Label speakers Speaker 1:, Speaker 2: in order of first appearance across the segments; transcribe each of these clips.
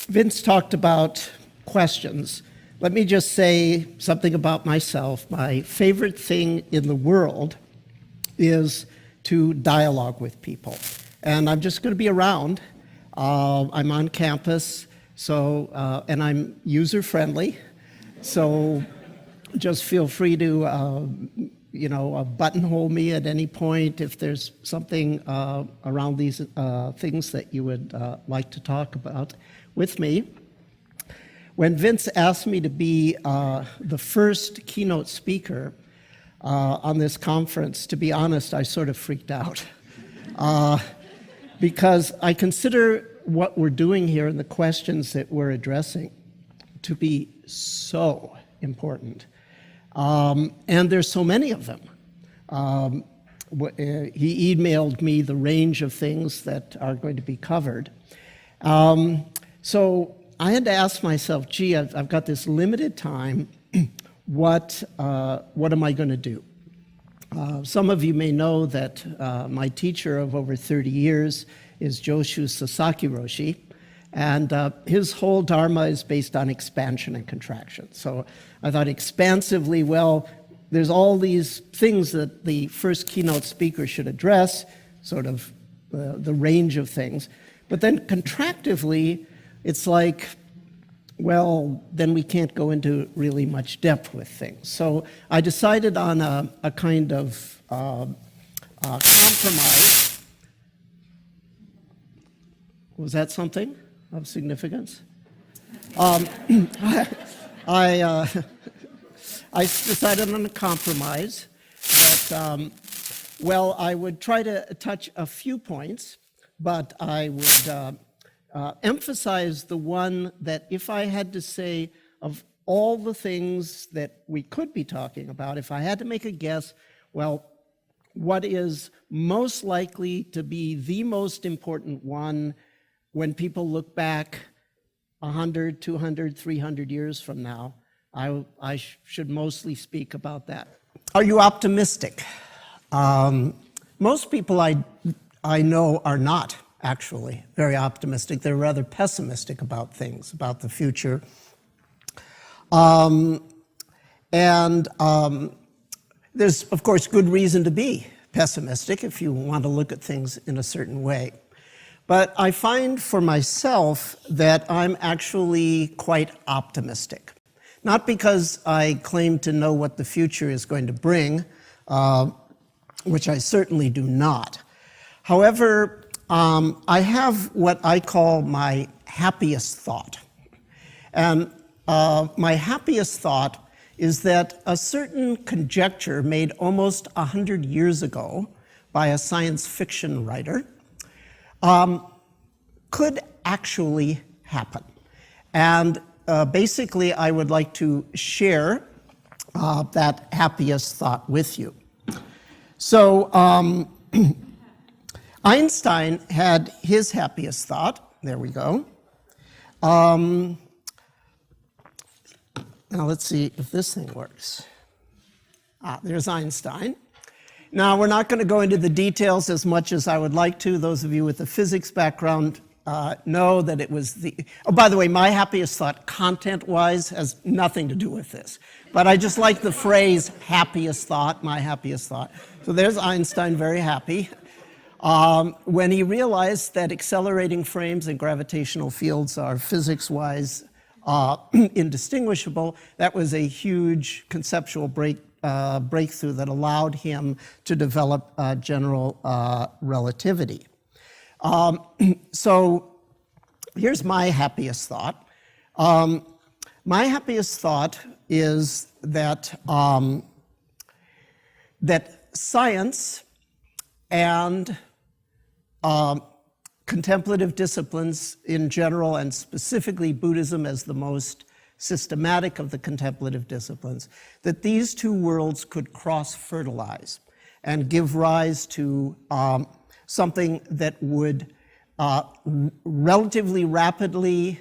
Speaker 1: Vince talked about questions. Let me just say something about myself. My favorite thing in the world is to dialogue with people. And I'm just going to be around. I'm on campus, and I'm user-friendly. So just feel free to, buttonhole me at any point if there's something around these things that you would like to talk about with me. When Vince asked me to be the first keynote speaker on this conference, to be honest, I sort of freaked out. Because I consider what we're doing here and the questions that we're addressing to be so important. And there's so many of them. He emailed me the range of things that are going to be covered. So I had to ask myself, gee, I've got this limited time. What am I going to do? Some of you may know that my teacher of over 30 years is Joshu Sasaki Roshi, and his whole Dharma is based on expansion and contraction. So I thought expansively, well, there's all these things that the first keynote speaker should address, sort of the range of things. But then contractively, it's like, well, then we can't go into really much depth with things. So I decided on a kind of compromise. Was that something of significance? I decided on a compromise that, I would try to touch a few points, but I would emphasize the one that if I had to say of all the things that we could be talking about, if I had to make a guess, well, what is most likely to be the most important one when people look back 100, 200, 300 years from now, I should mostly speak about that. Are you optimistic? Most people I know are not. Actually, very optimistic. They're rather pessimistic about things, about the future. There's, of course, good reason to be pessimistic if you want to look at things in a certain way. But I find for myself that I'm actually quite optimistic. Not because I claim to know what the future is going to bring, which I certainly do not. However, I have what I call my happiest thought. And my happiest thought is that a certain conjecture made almost 100 years ago by a science fiction writer could actually happen. And basically, I would like to share that happiest thought with you. So, Einstein had his happiest thought. There we go. Now let's see if this thing works. There's Einstein. Now we're not going to go into the details as much as I would like to. Those of you with a physics background know that it was the... Oh, by the way, my happiest thought, content-wise, has nothing to do with this. But I just like the phrase happiest thought, my happiest thought. So there's Einstein, very happy. When he realized that accelerating frames and gravitational fields are physics-wise indistinguishable, that was a huge conceptual breakthrough that allowed him to develop general relativity. So here's my happiest thought. My happiest thought is that, that science and contemplative disciplines in general, and specifically Buddhism as the most systematic of the contemplative disciplines, that these two worlds could cross-fertilize and give rise to something that would relatively rapidly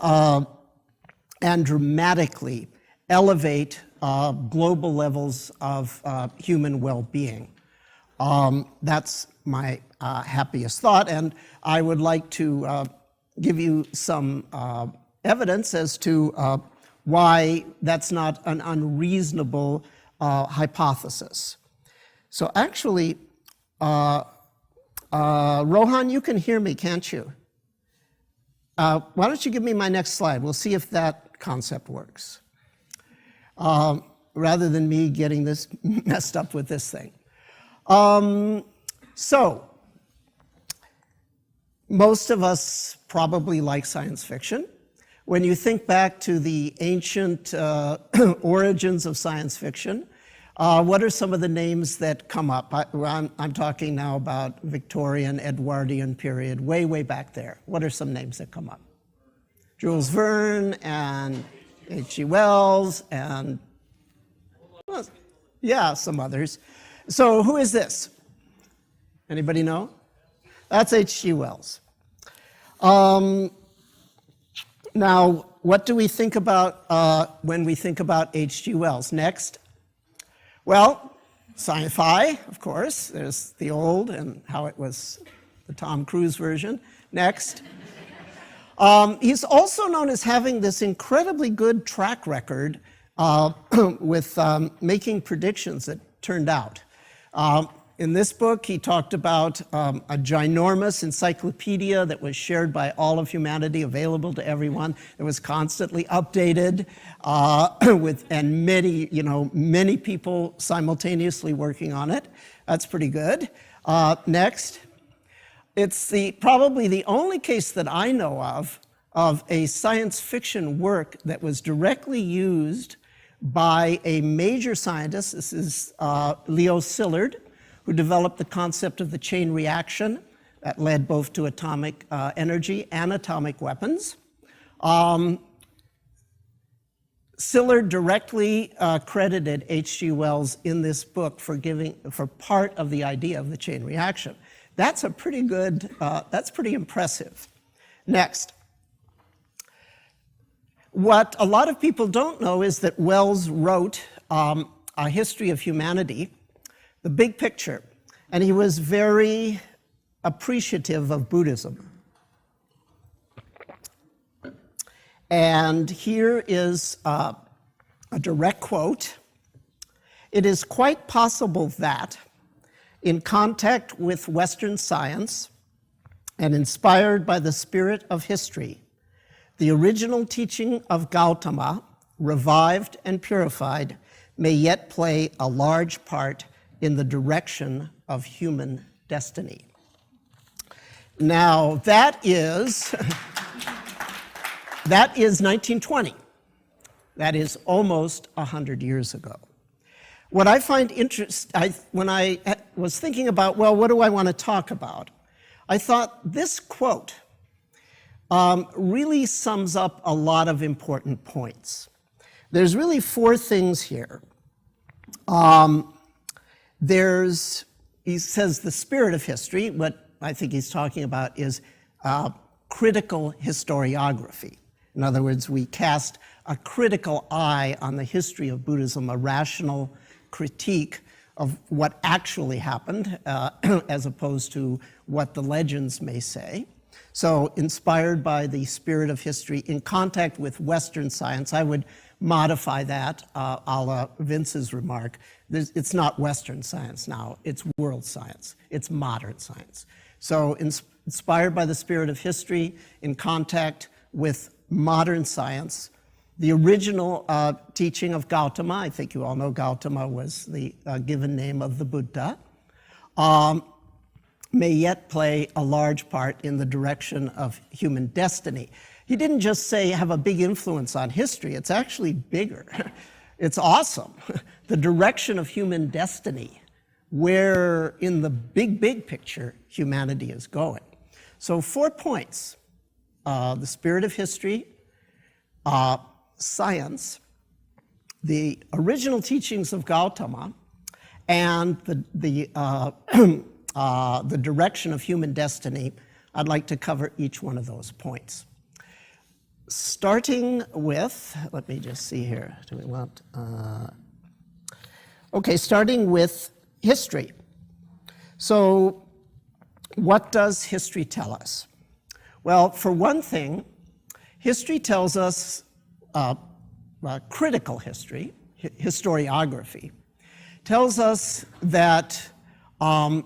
Speaker 1: and dramatically elevate global levels of human well-being. That's my happiest thought, and I would like to give you some evidence as to why that's not an unreasonable hypothesis. So actually, Rohan, you can hear me, can't you? Why don't you give me my next slide? We'll see if that concept works. Rather than me getting this messed up with this thing. So, most of us probably like science fiction. When you think back to the ancient origins of science fiction, what are some of the names that come up? I'm talking now about Victorian, Edwardian period, way, way back there. What are some names that come up? Jules Verne and H.G. Wells and, well, yeah, some others. So who is this? Anybody know? That's H.G. Wells. Now, what do we think about when we think about H.G. Wells? Next. Well, sci-fi, of course. There's the old and how it was the Tom Cruise version. Next. He's also known as having this incredibly good track record with making predictions that turned out. In this book, he talked about a ginormous encyclopedia that was shared by all of humanity, available to everyone. It was constantly updated, and many people simultaneously working on it. That's pretty good. Next, it's probably the only case that I know of a science fiction work that was directly used by a major scientist. This is Leo Szilard, who developed the concept of the chain reaction that led both to atomic energy and atomic weapons. Szilard directly credited H.G. Wells in this book for part of the idea of the chain reaction. That's a pretty good, that's pretty impressive. Next. What a lot of people don't know is that Wells wrote A History of Humanity, the big picture, and he was very appreciative of Buddhism. And here is a direct quote. "It is quite possible that, in contact with Western science and inspired by the spirit of history, the original teaching of Gautama, revived and purified, may yet play a large part in the direction of human destiny." Now, that is 1920. That is almost 100 years ago. What I find interesting, when I was thinking about, well, what do I want to talk about? I thought this quote really sums up a lot of important points. There's really four things here. He says the spirit of history. What I think he's talking about is critical historiography. In other words, we cast a critical eye on the history of Buddhism, a rational critique of what actually happened, as opposed to what the legends may say. So, inspired by the spirit of history, in contact with Western science. I would modify that, a la Vince's remark. It's not Western science now, it's world science, it's modern science. So, inspired by the spirit of history, in contact with modern science. The original teaching of Gautama, I think you all know Gautama was the given name of the Buddha, may yet play a large part in the direction of human destiny. He didn't just say have a big influence on history, it's actually bigger. It's awesome. The direction of human destiny, where in the big, big picture humanity is going. So 4 points: the spirit of history, science, the original teachings of Gautama, and the direction of human destiny. I'd like to cover each one of those points. Starting with, let me just see here. Do we want? Okay, starting with history. So, what does history tell us? Well, for one thing, history tells us, critical history, historiography, tells us that the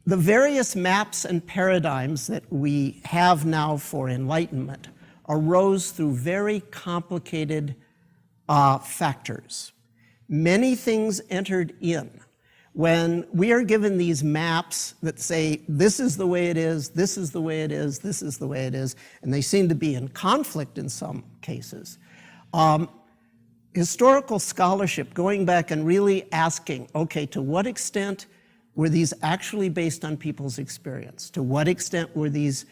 Speaker 1: various maps and paradigms that we have now for enlightenment arose through very complicated factors. Many things entered in. When we are given these maps that say, this is the way it is, this is the way it is, this is the way it is, and they seem to be in conflict in some cases, historical scholarship, going back and really asking, okay, to what extent were these actually based on people's experience? To what extent were these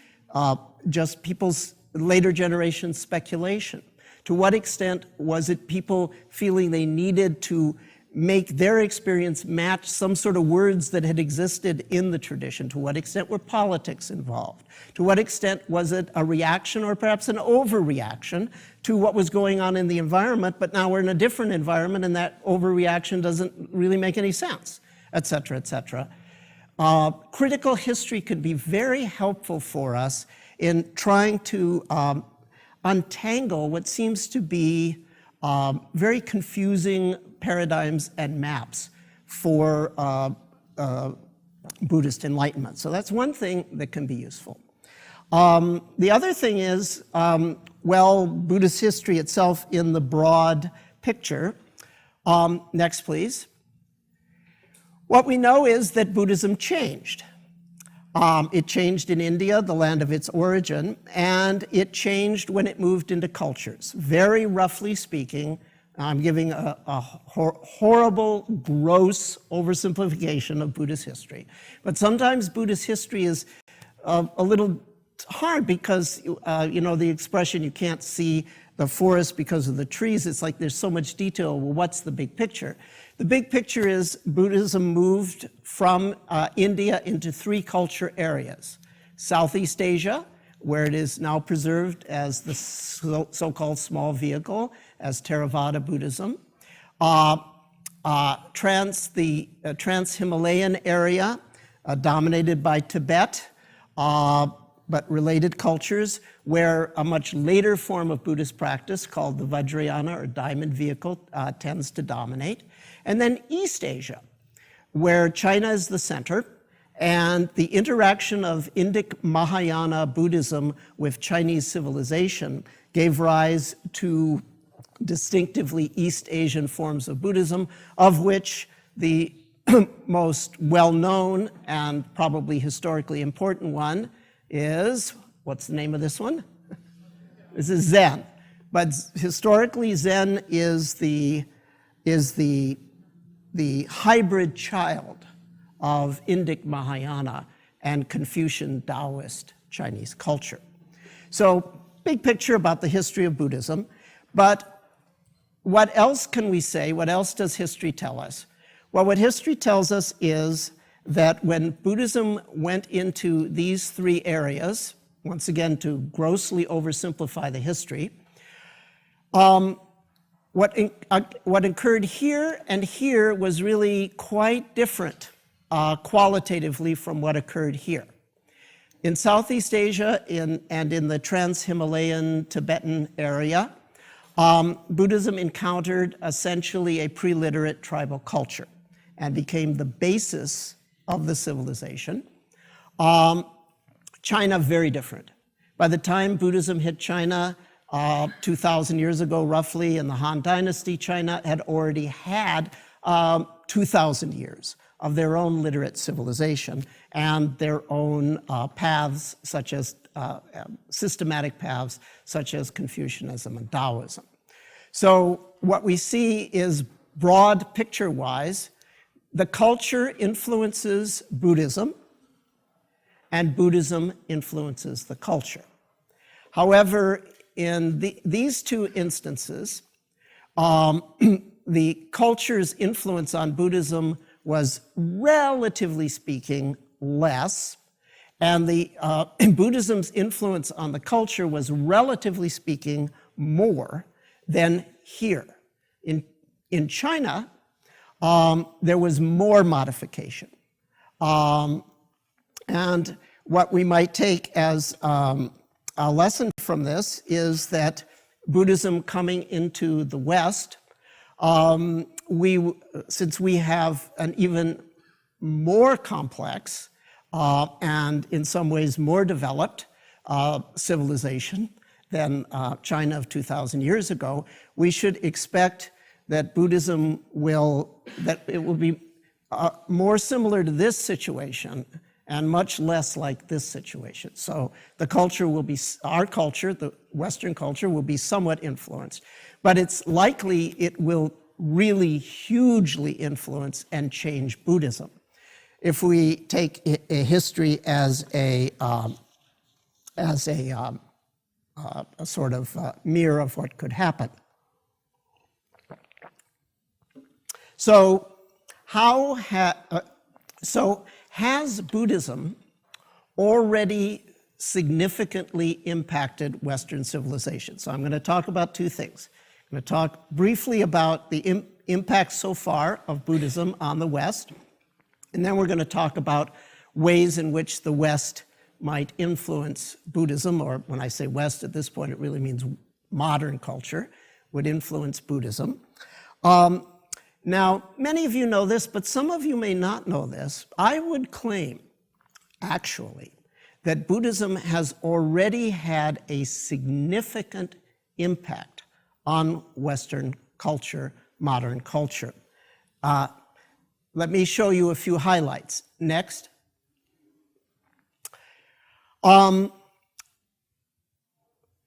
Speaker 1: just people's later generation speculation? To what extent was it people feeling they needed to make their experience match some sort of words that had existed in the tradition? To what extent were politics involved? To what extent was it a reaction or perhaps an overreaction to what was going on in the environment, but now we're in a different environment and that overreaction doesn't really make any sense, et cetera, et cetera. Critical history could be very helpful for us in trying to untangle what seems to be very confusing paradigms and maps for Buddhist enlightenment. So that's one thing that can be useful. The other thing is, well, Buddhist history itself in the broad picture. Next, please. What we know is that Buddhism changed. It changed in India, the land of its origin, and it changed when it moved into cultures. Very roughly speaking, I'm giving a horrible, gross oversimplification of Buddhist history. But sometimes Buddhist history is a little hard because, you know, the expression, you can't see the forest because of the trees. It's like there's so much detail. Well, what's the big picture? The big picture is Buddhism moved from India into three culture areas. Southeast Asia, where it is now preserved as the so-called small vehicle, as Theravada Buddhism. The trans-Himalayan area, dominated by Tibet, but related cultures, where a much later form of Buddhist practice called the Vajrayana, or diamond vehicle, tends to dominate. And then East Asia, where China is the center, and the interaction of Indic Mahayana Buddhism with Chinese civilization gave rise to distinctively East Asian forms of Buddhism, of which the most well-known and probably historically important one is, what's the name of this one? This is Zen. But historically, Zen is the hybrid child of Indic Mahayana and Confucian Taoist Chinese culture. So, big picture about the history of Buddhism. But what else can we say? What else does history tell us? Well, what history tells us is that when Buddhism went into these three areas, once again to grossly oversimplify the history, what occurred here and here was really quite different qualitatively from what occurred here. In Southeast Asia and in the trans-Himalayan Tibetan area, Buddhism encountered essentially a pre-literate tribal culture and became the basis of the civilization. China, very different. By the time Buddhism hit China, 2,000 years ago, roughly, in the Han Dynasty, China had already had 2,000 years of their own literate civilization and their own paths, such as systematic paths, such as Confucianism and Taoism. So what we see is, broad picture-wise, the culture influences Buddhism, and Buddhism influences the culture. However, in these two instances, the culture's influence on Buddhism was, relatively speaking, less, and the Buddhism's influence on the culture was, relatively speaking, more than here. In China, there was more modification. And what we might take as a lesson from this is that Buddhism coming into the West, since we have an even more complex and in some ways more developed civilization than China of 2,000 years ago, we should expect that Buddhism will be more similar to this situation and much less like this situation. So the culture will be, our culture, the Western culture, will be somewhat influenced, but it's likely it will really hugely influence and change Buddhism. If we take a history as a sort of mirror of what could happen. So has Buddhism already significantly impacted Western civilization? So I'm going to talk about two things. I'm going to talk briefly about the impact so far of Buddhism on the West, and then we're going to talk about ways in which the West might influence Buddhism, or when I say West at this point, it really means modern culture, would influence Buddhism. Now, many of you know this, but some of you may not know this. I would claim, actually, that Buddhism has already had a significant impact on Western culture, modern culture. Let me show you a few highlights. Next.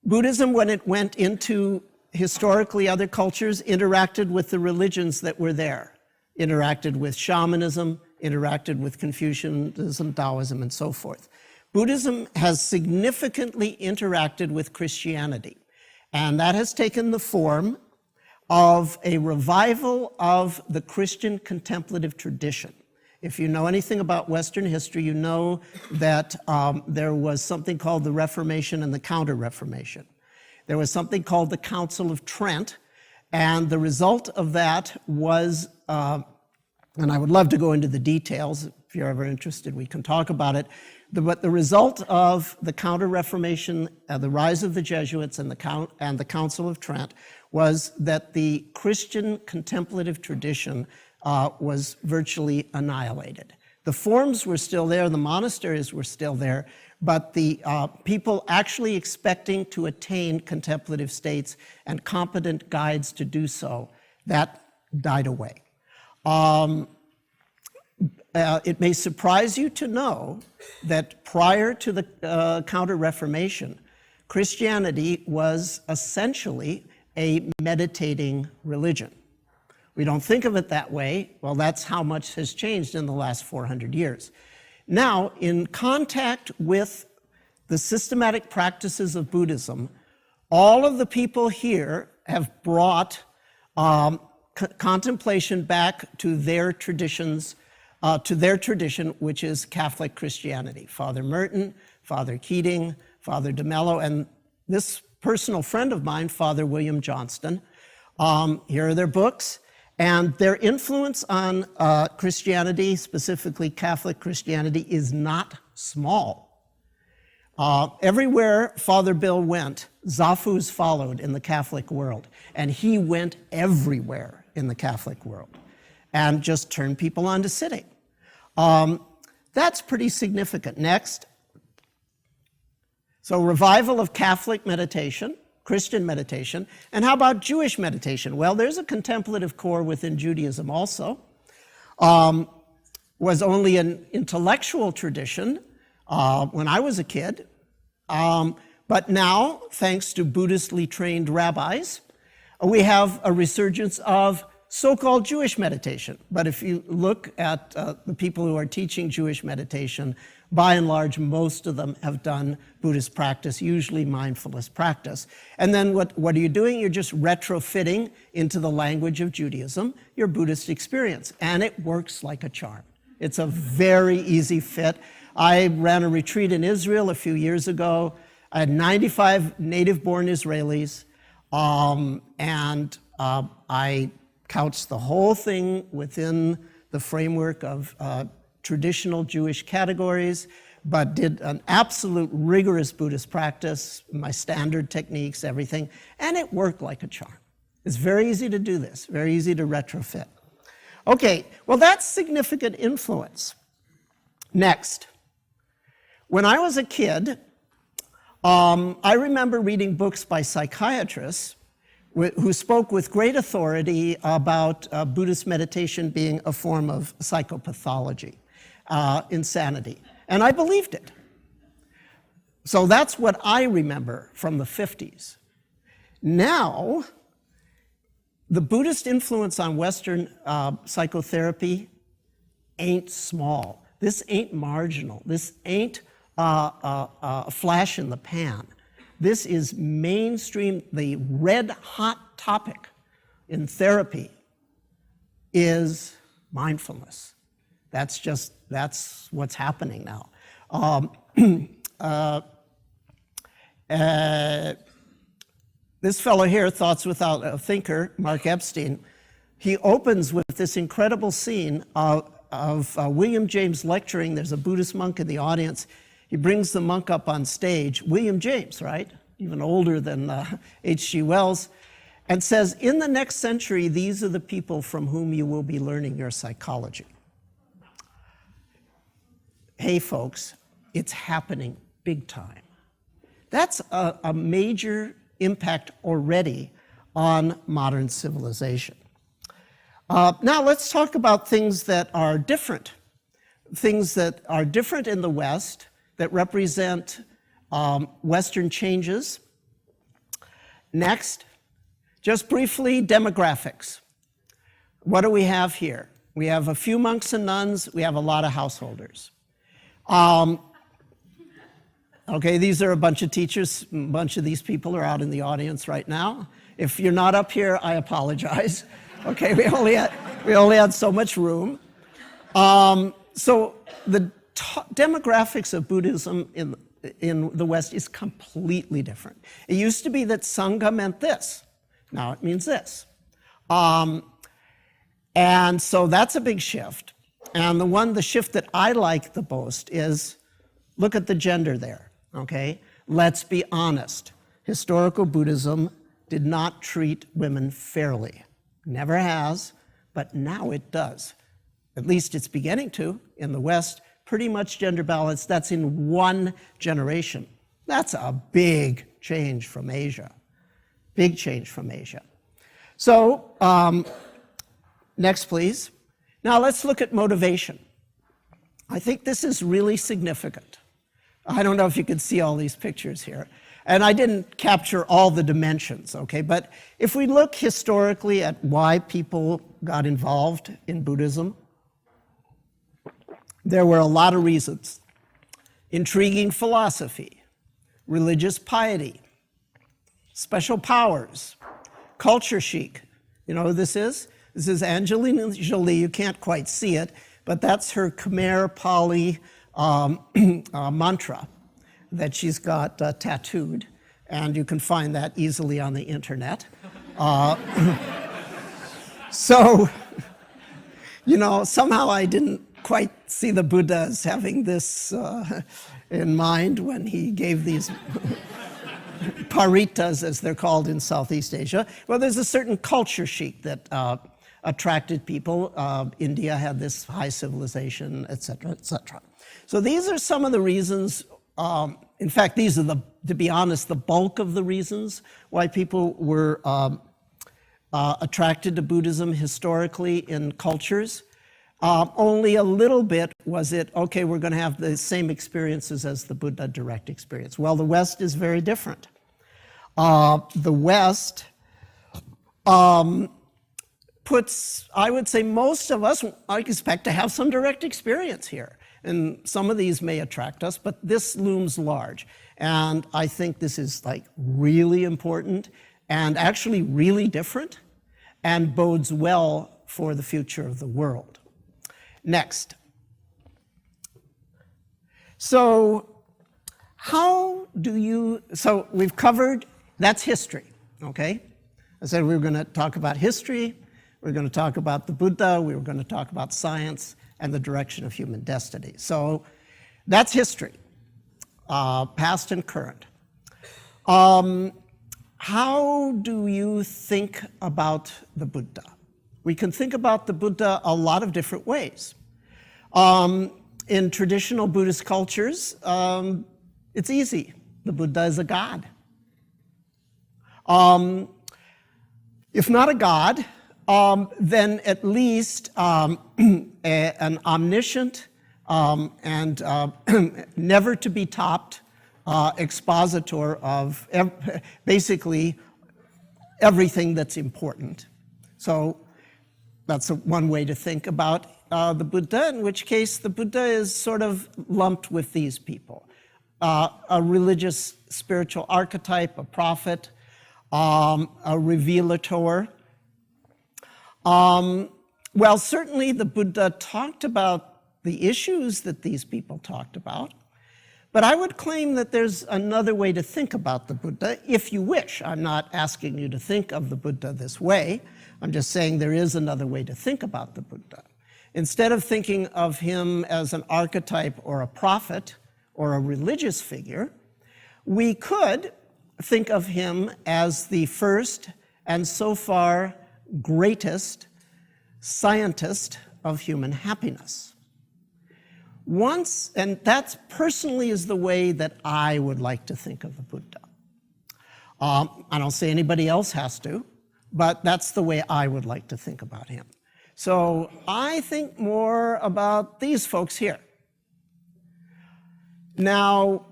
Speaker 1: Buddhism, when it went into historically other cultures, interacted with the religions that were there, interacted with shamanism, interacted with Confucianism, Taoism, and so forth. Buddhism has significantly interacted with Christianity, and that has taken the form of a revival of the Christian contemplative tradition. If you know anything about Western history, you know that there was something called the Reformation and the Counter-Reformation. There was something called the Council of Trent, and the result of that was, and I would love to go into the details, if you're ever interested, we can talk about it, but the result of the Counter-Reformation, the rise of the Jesuits and the Council of Trent was that the Christian contemplative tradition was virtually annihilated. The forms were still there, the monasteries were still there, but the people actually expecting to attain contemplative states and competent guides to do so, that died away. It may surprise you to know that prior to the Counter-Reformation, Christianity was essentially a meditating religion. We don't think of it that way. Well, that's how much has changed in the last 400 years. Now, in contact with the systematic practices of Buddhism, all of the people here have brought contemplation back to their traditions, which is Catholic Christianity. Father Merton, Father Keating, Father DeMello, and this personal friend of mine, Father William Johnston. Here are their books. And their influence on Christianity, specifically Catholic Christianity, is not small. Everywhere Father Bill went, Zafus followed in the Catholic world. And he went everywhere in the Catholic world and just turned people on to sitting. That's pretty significant. Next. So revival of Catholic meditation, Christian meditation. And how about Jewish meditation? Well, there's a contemplative core within Judaism also. Was only an intellectual tradition when I was a kid. But now, thanks to Buddhistly trained rabbis, we have a resurgence of so-called Jewish meditation. But if you look at the people who are teaching Jewish meditation, by and large, most of them have done Buddhist practice, usually mindfulness practice. And then what are you doing? You're just retrofitting into the language of Judaism your Buddhist experience, and it works like a charm. It's a very easy fit. I ran a retreat in Israel a few years ago. I had 95 native-born Israelis, and I couched the whole thing within the framework of traditional Jewish categories, but did an absolute rigorous Buddhist practice, my standard techniques, everything, and it worked like a charm. It's very easy to do this, very easy to retrofit. Okay, well, that's significant influence. Next, when I was a kid, I remember reading books by psychiatrists who spoke with great authority about Buddhist meditation being a form of psychopathology, insanity. And I believed it. So that's what I remember from the 50s. Now, the Buddhist influence on Western psychotherapy ain't small. This ain't marginal. This ain't a flash in the pan. This is mainstream. The red hot topic in therapy is mindfulness. That's what's happening now. This fellow here, Thoughts Without a Thinker, Mark Epstein, he opens with this incredible scene of William James lecturing. There's a Buddhist monk in the audience. He brings the monk up on stage, William James, right? Even older than H.G. Wells, and says, in the next century, these are the people from whom you will be learning your psychology. Hey, folks, it's happening big time. That's a major impact already on modern civilization. Now let's talk about things that are different. Things that are different in the West that represent Western changes. Next, just briefly, demographics. What do we have here? We have a few monks and nuns. We have a lot of householders. Okay, these are a bunch of teachers. A bunch of these people are out in the audience right now. If you're not up here, I apologize. Okay, we only had so much room. So the demographics of Buddhism in the West is completely different. It used to be that Sangha meant this. Now it means this. And so that's a big shift. And the shift that I like the most is, look at the gender there, okay? Let's be honest. Historical Buddhism did not treat women fairly. Never has, but now it does. At least it's beginning to. In the West, pretty much gender balance. That's in one generation. That's a big change from Asia. Big change from Asia. So, next please. Now let's look at motivation. I think this is really significant. I don't know if you can see all these pictures here. And I didn't capture all the dimensions, okay? But if we look historically at why people got involved in Buddhism, there were a lot of reasons. Intriguing philosophy, religious piety, special powers, culture chic. You know who this is? This is Angelina Jolie. You can't quite see it, but that's her Khmer Pali mantra that she's got tattooed, and you can find that easily on the internet. So, you know, somehow I didn't quite see the Buddha as having this in mind when he gave these paritas, as they're called in Southeast Asia. Well, there's a certain culture chic that attracted people. India had this high civilization, et cetera, et cetera. So these are some of the reasons. In fact, these are, to be honest, the bulk of the reasons why people were attracted to Buddhism historically in cultures. Only a little bit was it, okay, we're going to have the same experiences as the Buddha direct experience. Well, the West is very different. The West puts, I would say most of us, I expect to have some direct experience here. And some of these may attract us, but this looms large. And I think this is like really important and actually really different and bodes well for the future of the world. Next. So so we've covered, that's history, okay? I said we were going to talk about history, we're going to talk about the Buddha, we were going to talk about science and the direction of human destiny. So That's history, past and current. How do you think about the Buddha? We can think about the Buddha a lot of different ways. In traditional Buddhist cultures, it's easy. The Buddha is a god. If not a god, then at least an omniscient and never to be topped expositor of basically everything that's important. So that's one way to think about the Buddha, in which case the Buddha is sort of lumped with these people. A religious spiritual archetype, a prophet, a revelator. Well, certainly the Buddha talked about the issues that these people talked about, but I would claim that there's another way to think about the Buddha, if you wish. I'm not asking you to think of the Buddha this way. I'm just saying there is another way to think about the Buddha. Instead of thinking of him as an archetype or a prophet or a religious figure, we could think of him as the first and so far greatest scientist of human happiness. And that personally is the way that I would like to think of the Buddha. I don't say anybody else has to, but that's the way I would like to think about him. So I think more about these folks here. Now,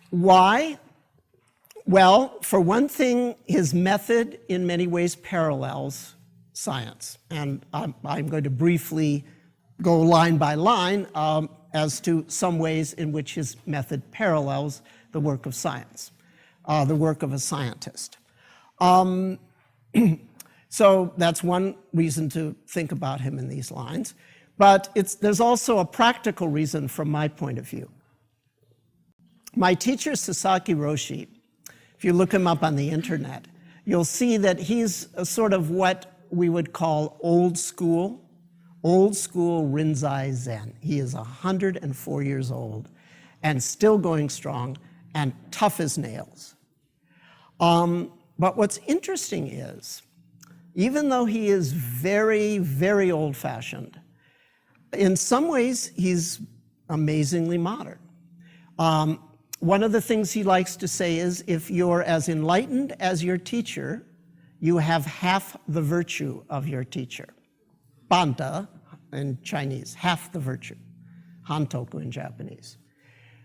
Speaker 1: why? Well, for one thing, his method in many ways parallels science. And I'm going to briefly go line by line as to some ways in which his method parallels the work of science, the work of a scientist. So that's one reason to think about him in these lines. But there's also a practical reason from my point of view. My teacher, Sasaki Roshi, if you look him up on the internet, you'll see that he's a sort of what we would call old school Rinzai Zen. He is 104 years old and still going strong and tough as nails. But what's interesting is, even though he is very, very old-fashioned, in some ways he's amazingly modern. One of the things he likes to say is, if you're as enlightened as your teacher, you have half the virtue of your teacher. Banda in Chinese, half the virtue. Hantoku in Japanese.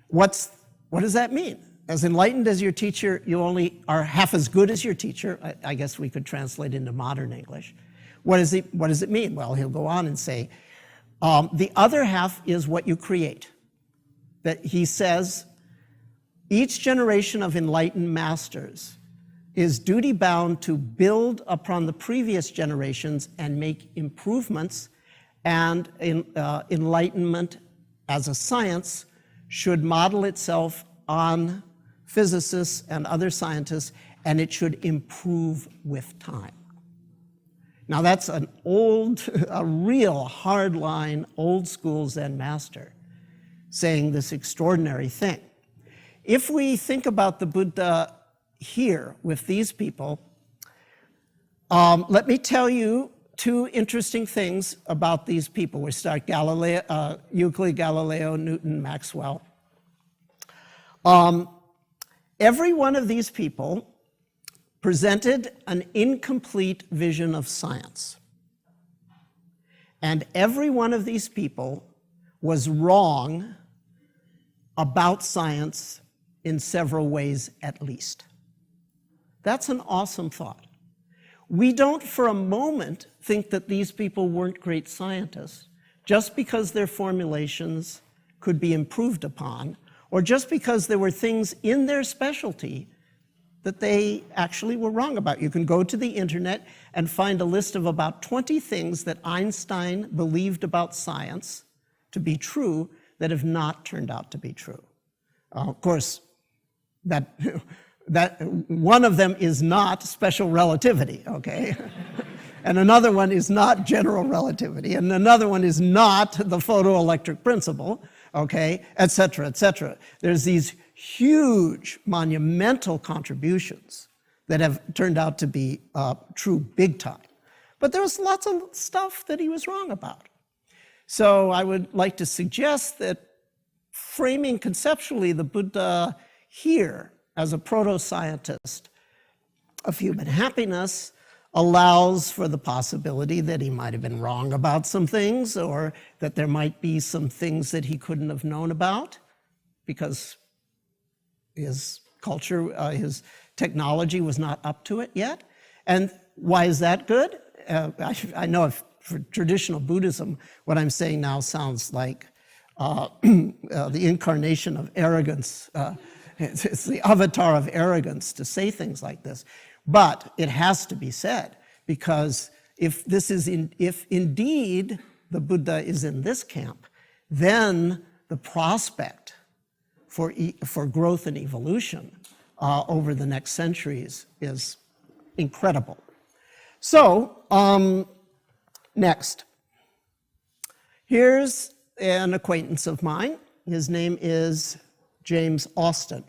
Speaker 1: What does that mean? As enlightened as your teacher, you only are half as good as your teacher. I guess we could translate into modern English. What does it mean? Well, he'll go on and say, the other half is what you create. That he says, each generation of enlightened masters is duty-bound to build upon the previous generations and make improvements, and enlightenment as a science should model itself on physicists and other scientists, and it should improve with time. Now that's a real hardline, old school Zen master saying this extraordinary thing. If we think about the Buddha here with these people, let me tell you two interesting things about these people. We start Euclid, Galileo, Newton, Maxwell. Every one of these people presented an incomplete vision of science. And every one of these people was wrong about science in several ways at least. That's an awesome thought. We don't for a moment think that these people weren't great scientists just because their formulations could be improved upon, or just because there were things in their specialty that they actually were wrong about. You can go to the internet and find a list of about 20 things that Einstein believed about science to be true that have not turned out to be true. Of course, that one of them is not special relativity, okay? And another one is not general relativity, and another one is not the photoelectric principle. okay, et cetera, et cetera. There's these huge, monumental contributions that have turned out to be true big time. But there was lots of stuff that he was wrong about. So I would like to suggest that framing conceptually the Buddha here as a proto-scientist of human happiness allows for the possibility that he might have been wrong about some things, or that there might be some things that he couldn't have known about because his culture, his technology was not up to it yet. And why is that good? I know for traditional Buddhism, what I'm saying now sounds like the incarnation of arrogance. It's the avatar of arrogance to say things like this. But it has to be said, because if indeed the Buddha is in this camp, then the prospect for growth and evolution over the next centuries is incredible. So, next. Here's an acquaintance of mine. His name is James Austin.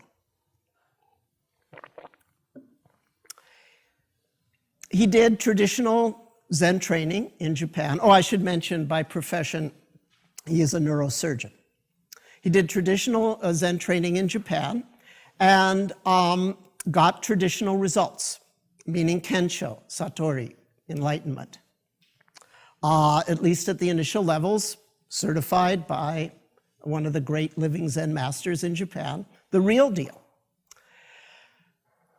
Speaker 1: He did traditional Zen training in Japan. Oh, I should mention by profession, he is a neurosurgeon. He did traditional Zen training in Japan and got traditional results, meaning Kensho, Satori, Enlightenment. At least at the initial levels, certified by one of the great living Zen masters in Japan, the real deal.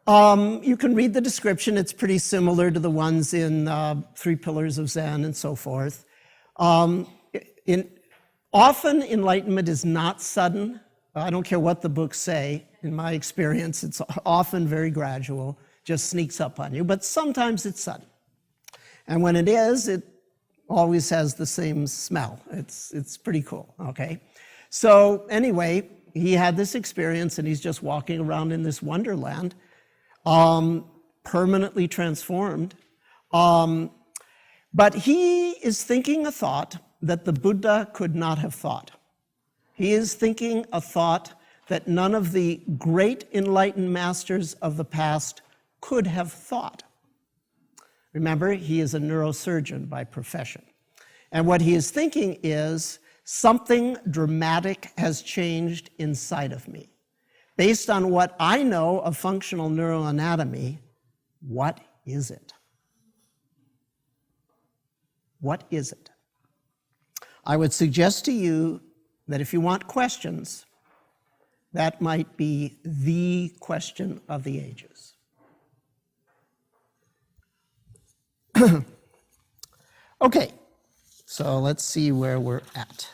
Speaker 1: You can read the description. It's pretty similar to the ones in Three Pillars of Zen and so forth. Often enlightenment is not sudden. I don't care what the books say. In my experience, it's often very gradual, just sneaks up on you, but sometimes it's sudden. And when it is, it always has the same smell. It's pretty cool, okay? So anyway, he had this experience and he's just walking around in this wonderland, permanently transformed. But he is thinking a thought that the Buddha could not have thought. He is thinking a thought that none of the great enlightened masters of the past could have thought. Remember, he is a neurosurgeon by profession. And what he is thinking is, something dramatic has changed inside of me. Based on what I know of functional neuroanatomy, what is it? What is it? I would suggest to you that if you want questions, that might be the question of the ages. Okay, so let's see where we're at.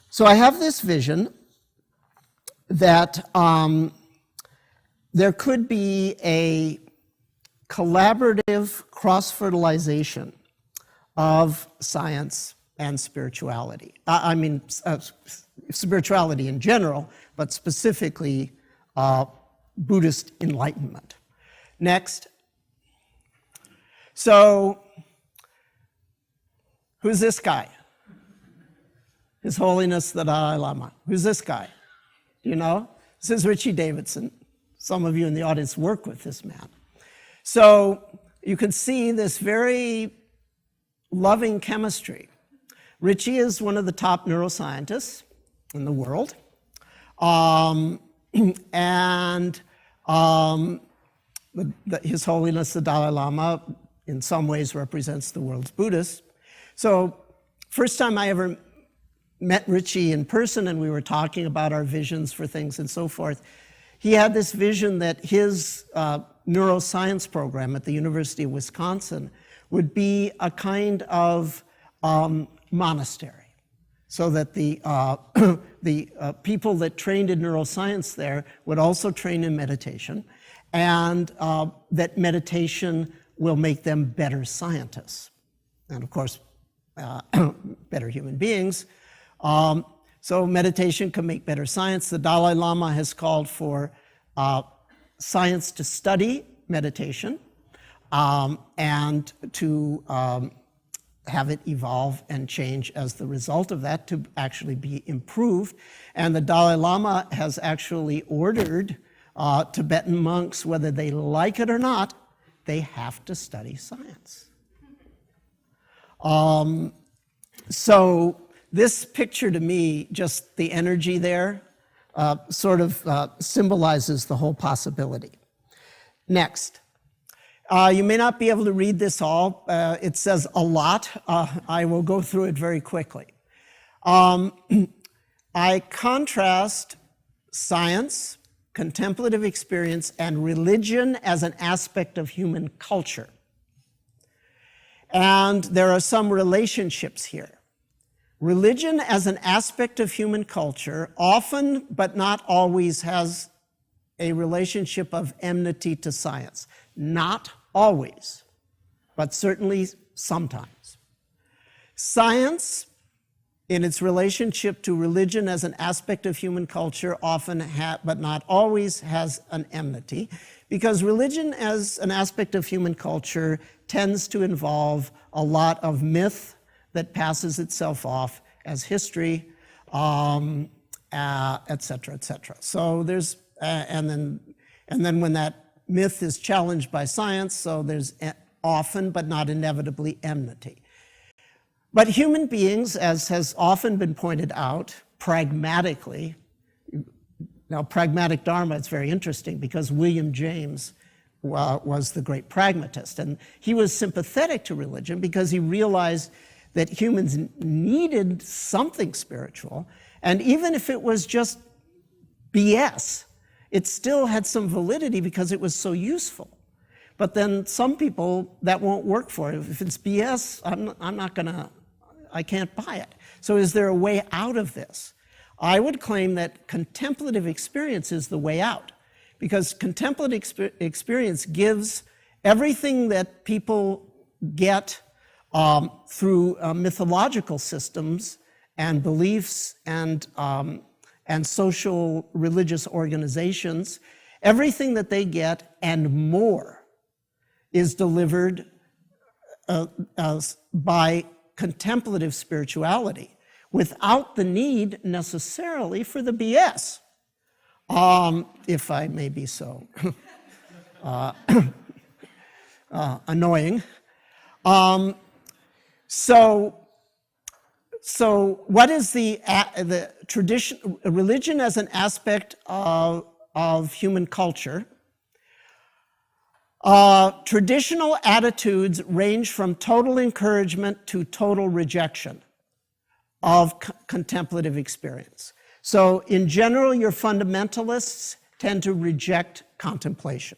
Speaker 1: So I have this vision that there could be a collaborative cross-fertilization of science and spirituality. Spirituality in general, but specifically Buddhist enlightenment. Next. So, who's this guy? His Holiness the Dalai Lama. Who's this guy? Do you know? This is Richie Davidson. Some of you in the audience work with this man. So you can see this very loving chemistry. Richie is one of the top neuroscientists in the world. His Holiness the Dalai Lama in some ways represents the world's Buddhists. So first time I ever met Richie in person and we were talking about our visions for things and so forth, he had this vision that his neuroscience program at the University of Wisconsin would be a kind of monastery, so that the people that trained in neuroscience there would also train in meditation, and that meditation will make them better scientists, and of course, better human beings. So meditation can make better science. The Dalai Lama has called for science to study meditation and to have it evolve and change as the result of that to actually be improved. And the Dalai Lama has actually ordered Tibetan monks, whether they like it or not, they have to study science. So this picture to me, just the energy there, sort of symbolizes the whole possibility. Next. You may not be able to read this all. It says a lot. I will go through it very quickly. I contrast science, contemplative experience, and religion as an aspect of human culture. And there are some relationships here. Religion as an aspect of human culture often, but not always, has a relationship of enmity to science. Not always, but certainly sometimes. Science, in its relationship to religion as an aspect of human culture, often, but not always, has an enmity, because religion as an aspect of human culture tends to involve a lot of myth that passes itself off as history, et cetera, et cetera. So there's, and then when that myth is challenged by science, so there's often, but not inevitably, enmity. But human beings, as has often been pointed out, pragmatically, now pragmatic Dharma, it's very interesting because William James was the great pragmatist, and he was sympathetic to religion because he realized that humans needed something spiritual, and even if it was just BS, it still had some validity because it was so useful. But then some people, that won't work for it. If it's BS, I can't buy it. So is there a way out of this? I would claim that contemplative experience is the way out, because contemplative experience gives everything that people get through mythological systems and beliefs and social religious organizations. Everything that they get and more is delivered by contemplative spirituality without the need necessarily for the BS, if I may be so annoying. So what is the tradition, religion as an aspect of human culture? Traditional attitudes range from total encouragement to total rejection of contemplative experience. So in general, your fundamentalists tend to reject contemplation.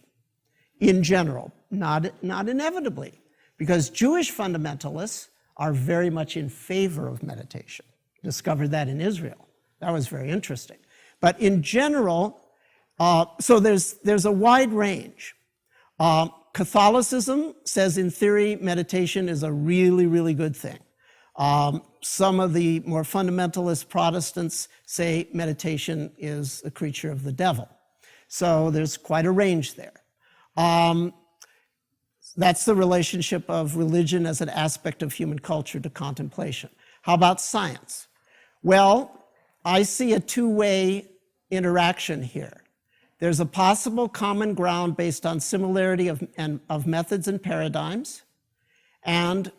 Speaker 1: In general, not inevitably, because Jewish fundamentalists are very much in favor of meditation. Discovered that in Israel. That was very interesting. But in general, so there's a wide range. Catholicism says in theory meditation is a really, really good thing. Some of the more fundamentalist Protestants say meditation is a creature of the devil. So there's quite a range there. That's the relationship of religion as an aspect of human culture to contemplation. How about science? Well, I see a two-way interaction here. There's a possible common ground based on similarity of methods and paradigms, and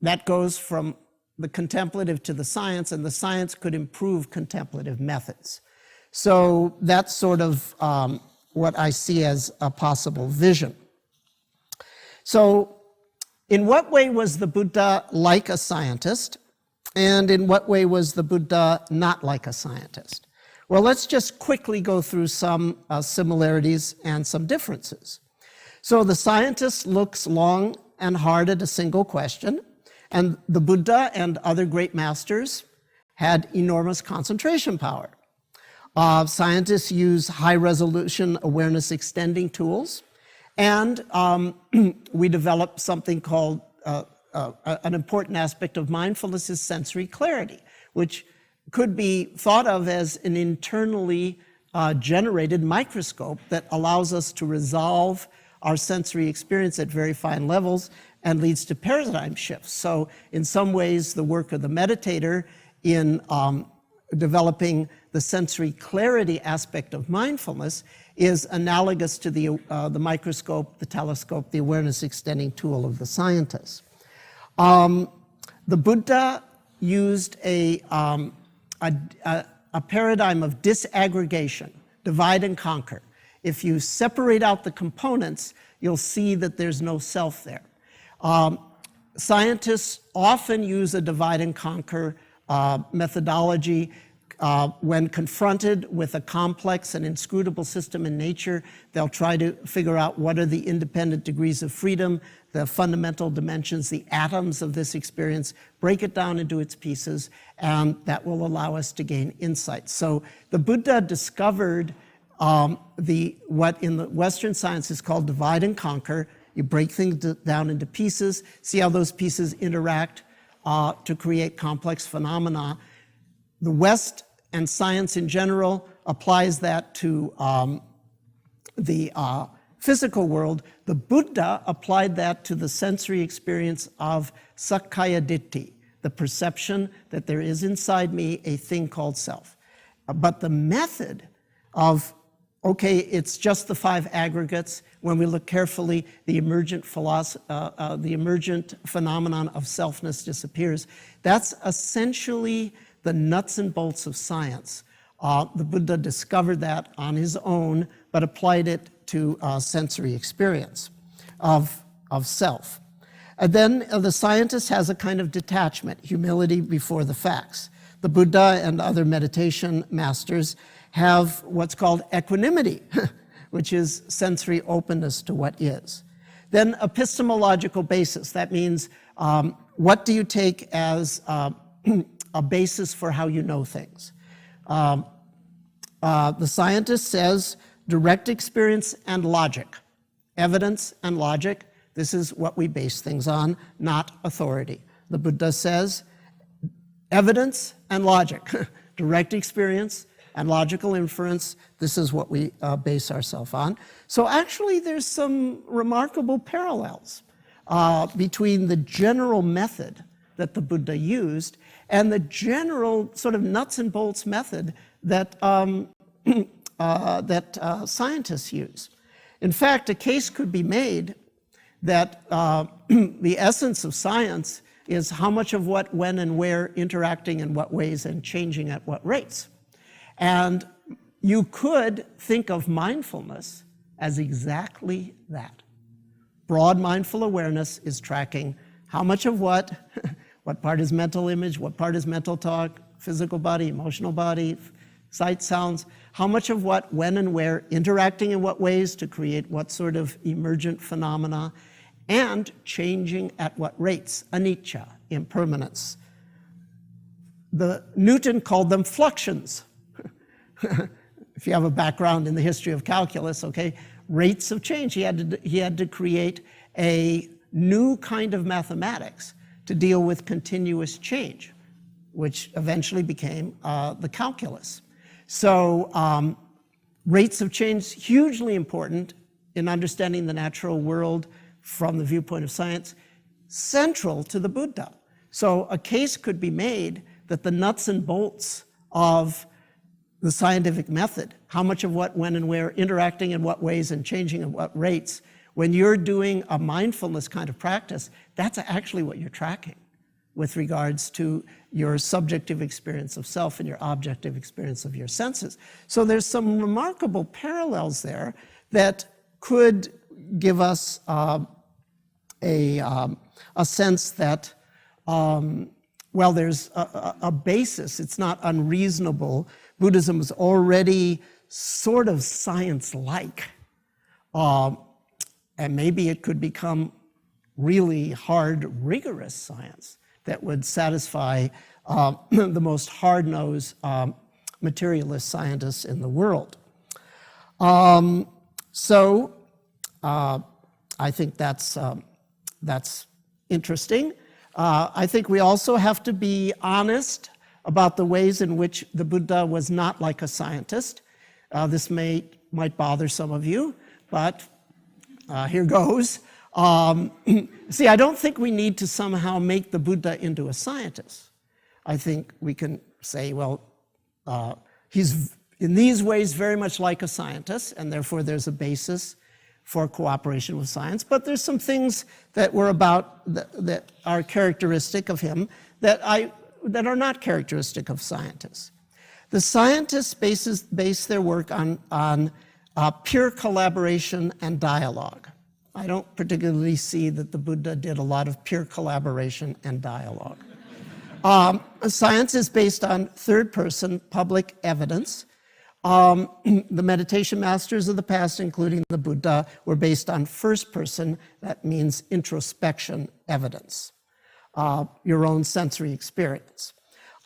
Speaker 1: that goes from the contemplative to the science, and the science could improve contemplative methods. So that's sort of what I see as a possible vision. So in what way was the Buddha like a scientist, and in what way was the Buddha not like a scientist? Well, let's just quickly go through some similarities and some differences. So the scientist looks long and hard at a single question, and the Buddha and other great masters had enormous concentration power. Scientists use high-resolution awareness extending tools, and we developed something called, an important aspect of mindfulness is sensory clarity, which could be thought of as an internally generated microscope that allows us to resolve our sensory experience at very fine levels and leads to paradigm shifts. So in some ways, the work of the meditator in developing the sensory clarity aspect of mindfulness is analogous to the microscope, the telescope, the awareness extending tool of the scientist. The Buddha used a paradigm of disaggregation, divide and conquer. If you separate out the components, you'll see that there's no self there. Scientists often use a divide and conquer methodology when confronted with a complex and inscrutable system in nature. They'll try to figure out what are the independent degrees of freedom, the fundamental dimensions, the atoms of this experience, break it down into its pieces, and that will allow us to gain insight. So the Buddha discovered what in the Western science is called divide and conquer. You break things down into pieces, see how those pieces interact to create complex phenomena. The West and science in general applies that to the physical world. The Buddha applied that to the sensory experience of Sakkaya Ditthi, the perception that there is inside me a thing called self. But the method of, okay, it's just the five aggregates. When we look carefully, the emergent phenomenon of selfness disappears. That's essentially the nuts and bolts of science. The Buddha discovered that on his own, but applied it to sensory experience of self. And then the scientist has a kind of detachment, humility before the facts. The Buddha and other meditation masters have what's called equanimity, which is sensory openness to what is. Then epistemological basis, that means what do you take as a basis for how you know things. The scientist says direct experience and logic, evidence and logic. This is what we base things on, not authority. The Buddha says evidence and logic, direct experience and logical inference. This is what we base ourselves on. So actually there's some remarkable parallels between the general method that the Buddha used and the general sort of nuts and bolts method that, scientists use. In fact, a case could be made that the essence of science is how much of what, when, and where, interacting in what ways, and changing at what rates. And you could think of mindfulness as exactly that. Broad mindful awareness is tracking how much of what, what part is mental image, what part is mental talk, physical body, emotional body, sight, sounds, how much of what, when, and where, interacting in what ways to create what sort of emergent phenomena, and changing at what rates, anicca, impermanence. Newton called them fluxions. If you have a background in the history of calculus, okay, rates of change. He had to create a new kind of mathematics to deal with continuous change, which eventually became the calculus. So rates of change, hugely important in understanding the natural world from the viewpoint of science, central to the Buddha. So a case could be made that the nuts and bolts of the scientific method, how much of what, when, and where, interacting in what ways, and changing at what rates, when you're doing a mindfulness kind of practice, that's actually what you're tracking with regards to your subjective experience of self and your objective experience of your senses. So there's some remarkable parallels there that could give us a sense that, well, there's a basis. It's not unreasonable. Buddhism is already sort of science-like. And maybe it could become really hard, rigorous science that would satisfy the most hard-nosed materialist scientists in the world. So I think that's interesting. I think we also have to be honest about the ways in which the Buddha was not like a scientist. This might bother some of you, but here goes. See, I don't think we need to somehow make the Buddha into a scientist. I think we can say, well, he's in these ways very much like a scientist, and therefore there's a basis for cooperation with science. But there's some things that were about that are characteristic of him that are not characteristic of scientists. The scientists base their work on pure collaboration and dialogue. I don't particularly see that the Buddha did a lot of pure collaboration and dialogue. Science is based on third-person public evidence. The meditation masters of the past, including the Buddha, were based on first-person, that means introspection evidence, your own sensory experience.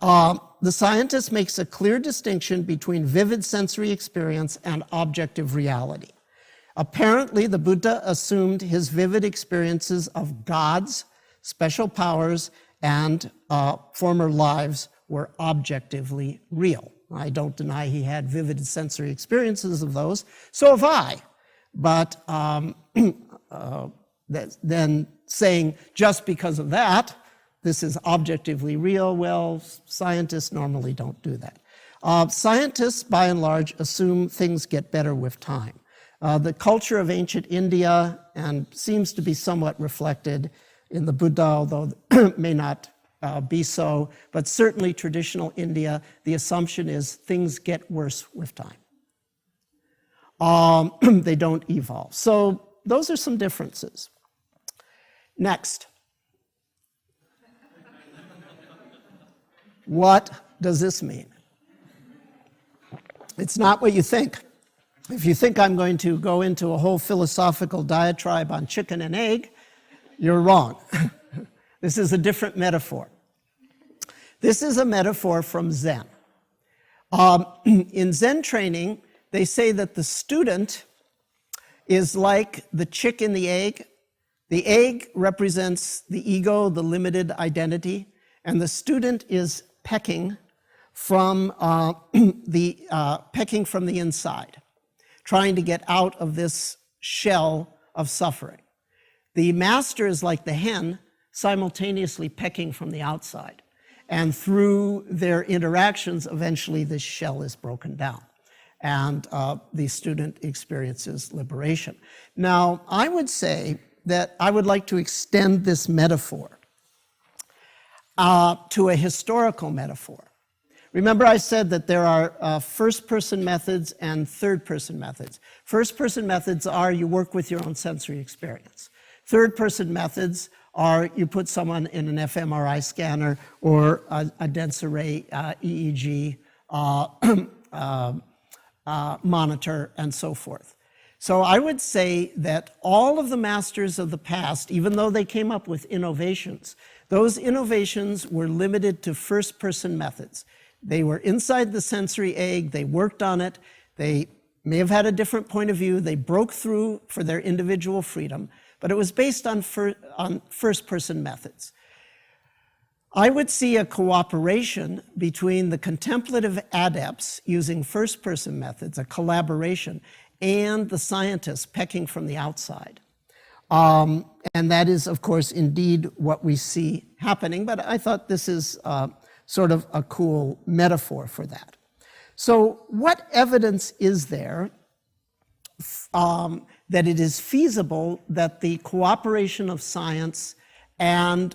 Speaker 1: The scientist makes a clear distinction between vivid sensory experience and objective reality. Apparently, the Buddha assumed his vivid experiences of gods, special powers, and former lives were objectively real. I don't deny he had vivid sensory experiences of those, so have I. But then saying just because of that, this is objectively real, well, scientists normally don't do that. Scientists, by and large, assume things get better with time. The culture of ancient India and seems to be somewhat reflected in the Buddha, although may not be so, but certainly traditional India, the assumption is things get worse with time. They don't evolve. So those are some differences. Next. What does this mean? It's not what you think. If you think I'm going to go into a whole philosophical diatribe on chicken and egg, you're wrong. This is a different metaphor. This is a metaphor from Zen. In Zen training, they say that the student is like the chick in the egg. The egg represents the ego, the limited identity, and the student is pecking from the inside, trying to get out of this shell of suffering. The master is like the hen, simultaneously pecking from the outside. And through their interactions, eventually this shell is broken down. And the student experiences liberation. Now, I would say that I would like to extend this metaphor to a historical metaphor. Remember I said that there are first-person methods and third-person methods. First-person methods are you work with your own sensory experience. Third-person methods are you put someone in an fMRI scanner or a dense array EEG monitor and so forth. So I would say that all of the masters of the past, even though they came up with innovations, those innovations were limited to first-person methods. They were inside the sensory egg, they worked on it, they may have had a different point of view, they broke through for their individual freedom, but it was based on first-person methods. I would see a cooperation between the contemplative adepts using first-person methods, a collaboration, and the scientists pecking from the outside. And that is, of course, indeed what we see happening, but I thought this is sort of a cool metaphor for that. So what evidence is there that it is feasible that the cooperation of science and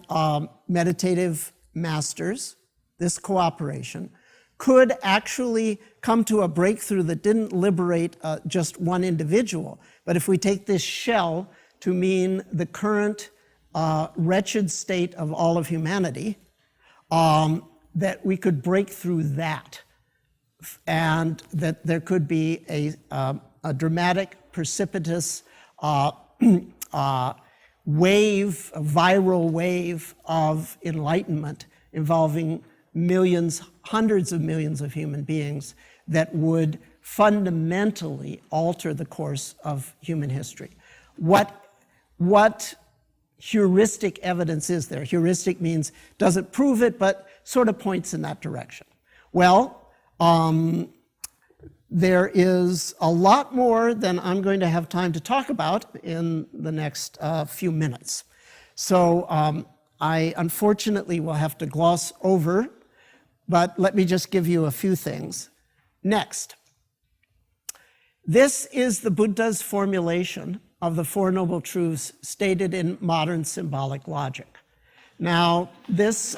Speaker 1: meditative masters, this cooperation, could actually come to a breakthrough that didn't liberate just one individual, but if we take this shell to mean the current wretched state of all of humanity, that we could break through that, and that there could be a dramatic, precipitous wave, a viral wave of enlightenment involving millions, hundreds of millions of human beings that would fundamentally alter the course of human history. What heuristic evidence is there? Heuristic means doesn't prove it, but sort of points in that direction. Well, there is a lot more than I'm going to have time to talk about in the next few minutes. So I unfortunately will have to gloss over, but let me just give you a few things. Next, this is the Buddha's formulation of the Four Noble Truths stated in modern symbolic logic. Now, this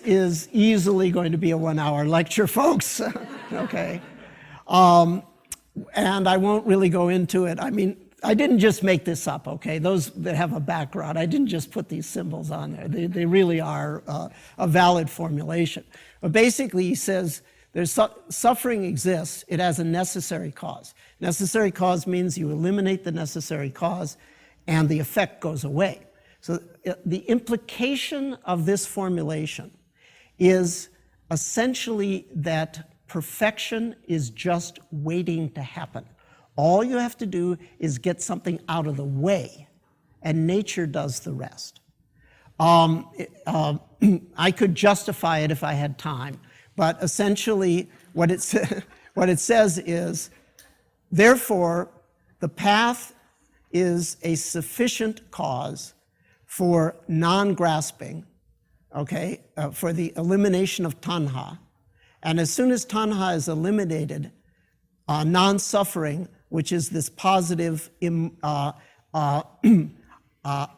Speaker 1: is easily going to be a 1-hour lecture, folks, okay? And I won't really go into it. I mean, I didn't just make this up, okay? Those that have a background, I didn't just put these symbols on there. They really are a valid formulation. But basically, he says, suffering exists, it has a necessary cause. Necessary cause means you eliminate the necessary cause and the effect goes away. So the implication of this formulation is essentially that perfection is just waiting to happen. All you have to do is get something out of the way, and nature does the rest. I could justify it if I had time, but essentially what it says is, therefore, the path is a sufficient cause for non-grasping, okay, for the elimination of tanha. And as soon as tanha is eliminated, non-suffering, which is this positive,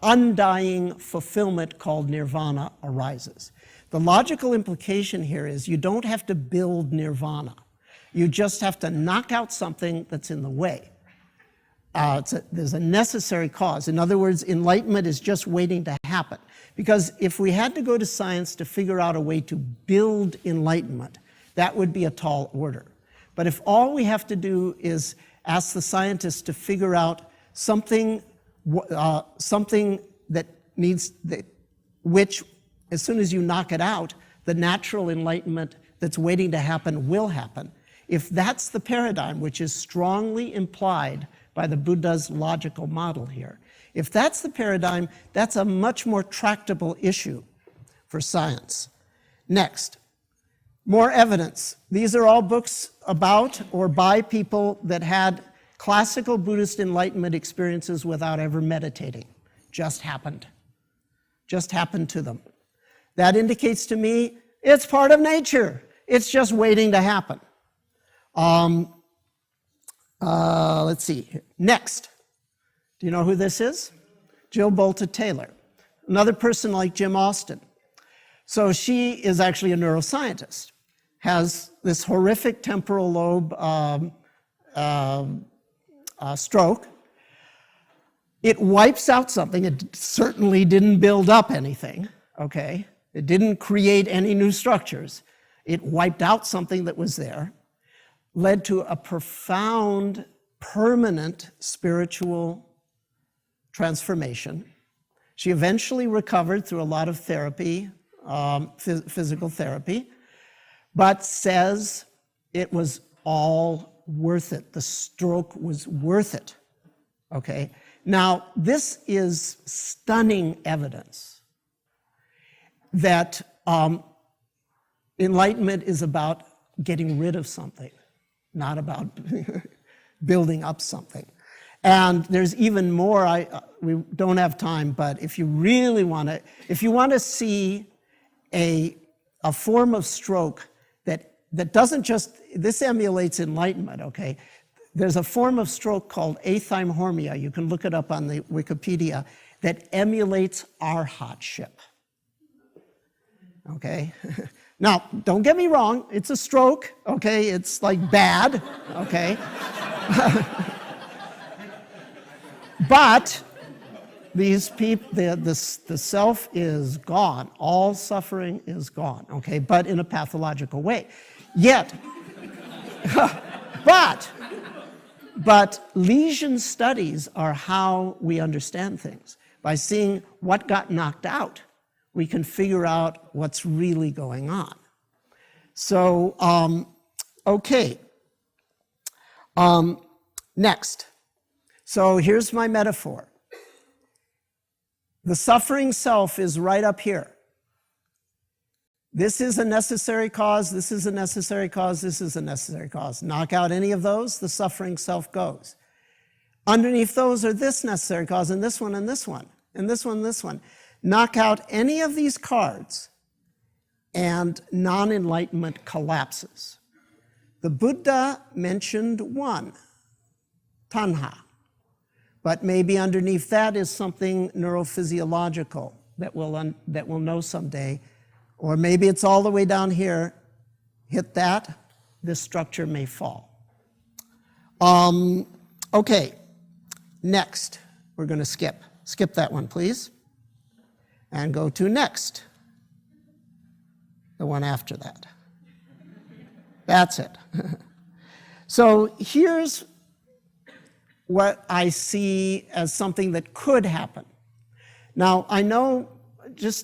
Speaker 1: undying fulfillment called nirvana, arises. The logical implication here is you don't have to build nirvana. You just have to knock out something that's in the way. There's a necessary cause. In other words, enlightenment is just waiting to happen. Because if we had to go to science to figure out a way to build enlightenment, that would be a tall order. But if all we have to do is ask the scientists to figure out something that needs, which as soon as you knock it out, the natural enlightenment that's waiting to happen will happen. If that's the paradigm, which is strongly implied by the Buddha's logical model here, if that's the paradigm, that's a much more tractable issue for science. Next, more evidence. These are all books about or by people that had classical Buddhist enlightenment experiences without ever meditating. Just happened. Just happened to them. That indicates to me it's part of nature. It's just waiting to happen. Let's see. Next. Do you know who this is? Jill Bolte Taylor. Another person like Jim Austin. So she is actually a neuroscientist. Has this horrific temporal lobe stroke. It wipes out something. It certainly didn't build up anything, okay? It didn't create any new structures. It wiped out something that was there, led to a profound, permanent spiritual transformation. She eventually recovered through a lot of therapy, physical therapy, but says it was all worth it. The stroke was worth it, okay? Now, this is stunning evidence that enlightenment is about getting rid of something, not about building up something. And there's even more, we don't have time, but if you really want to, if you want to see a form of stroke that doesn't just, this emulates enlightenment, okay? There's a form of stroke called athymorrhea, you can look it up on the Wikipedia, that emulates arhatship, okay? Now, don't get me wrong, it's a stroke, okay? It's like bad, okay? But these people, the self is gone. All suffering is gone, okay? But in a pathological way. Yet, but lesion studies are how we understand things. By seeing what got knocked out, we can figure out what's really going on. So, okay. Next. So here's my metaphor. The suffering self is right up here. This is a necessary cause, this is a necessary cause, this is a necessary cause. Knock out any of those, the suffering self goes. Underneath those are this necessary cause, and this one, and this one, and this one, and this one. Knock out any of these cards, and non-enlightenment collapses. The Buddha mentioned one, tanha. But maybe underneath that is something neurophysiological that we'll know someday. Or maybe it's all the way down here. Hit that, this structure may fall. Okay, next, we're going to skip. Skip that one, please. And go to next, the one after that. That's it. So here's what I see as something that could happen. Now, I know,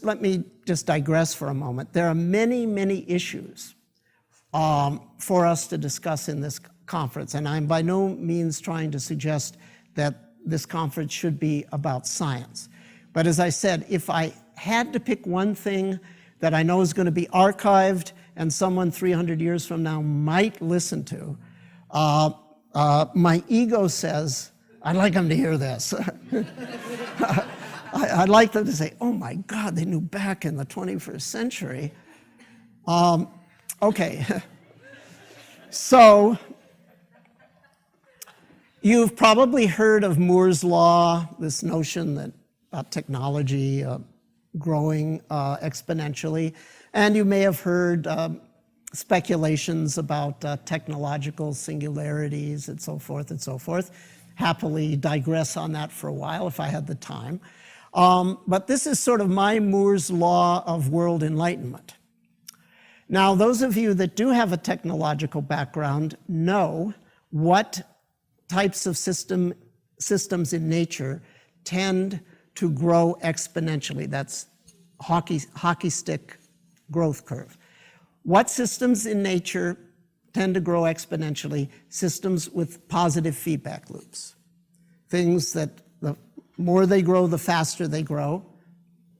Speaker 1: let me digress for a moment. There are many, many issues for us to discuss in this conference, and I'm by no means trying to suggest that this conference should be about science. But as I said, if I had to pick one thing that I know is going to be archived and someone 300 years from now might listen to, my ego says, I'd like them to hear this. I'd like them to say, oh my God, they knew back in the 21st century. Okay, so you've probably heard of Moore's Law, this notion that technology growing exponentially, and you may have heard speculations about technological singularities and so forth and so forth. Happily digress on that for a while if I had the time. But this is sort of my Moore's Law of world enlightenment. Now, those of you that do have a technological background know what types of systems in nature tend to grow exponentially. That's hockey stick growth curve. What systems in nature tend to grow exponentially? Systems with positive feedback loops. Things that the more they grow, the faster they grow.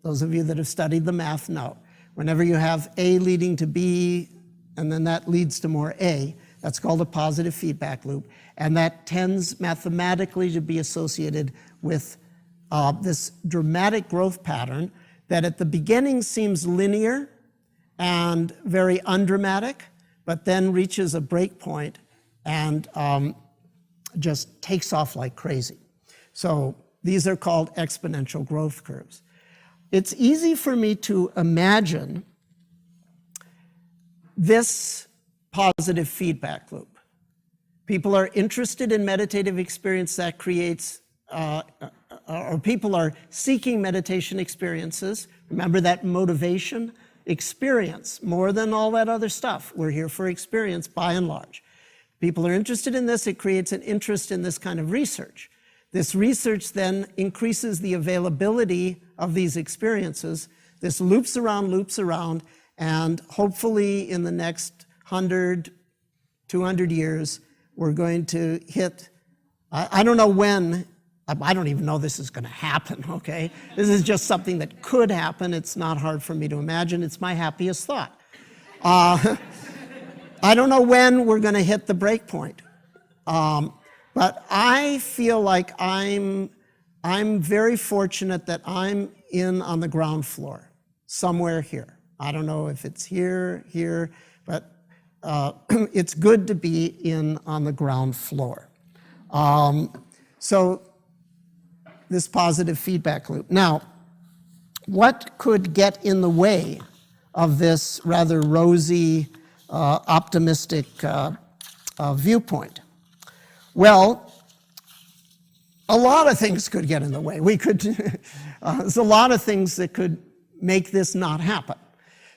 Speaker 1: Those of you that have studied the math know. Whenever you have A leading to B, and then that leads to more A, that's called a positive feedback loop. And that tends mathematically to be associated with this dramatic growth pattern that at the beginning seems linear and very undramatic, but then reaches a break point and just takes off like crazy. So these are called exponential growth curves. It's easy for me to imagine this positive feedback loop. People are interested in meditative experience that creates, or people are seeking meditation experiences. Remember that motivation? Experience, more than all that other stuff. We're here for experience by and large. People are interested in this, it creates an interest in this kind of research. This research then increases the availability of these experiences. This loops around, and hopefully in the next 100, 200 years, we're going to hit, I don't know when, I don't even know this is going to happen, okay? This is just something that could happen. It's not hard for me to imagine. It's my happiest thought. I don't know when we're going to hit the break point. But I feel like I'm very fortunate that I'm in on the ground floor, somewhere here. I don't know if it's here, but it's good to be in on the ground floor. So this positive feedback loop. Now, what could get in the way of this rather rosy, optimistic viewpoint? Well, a lot of things could get in the way. There's a lot of things that could make this not happen.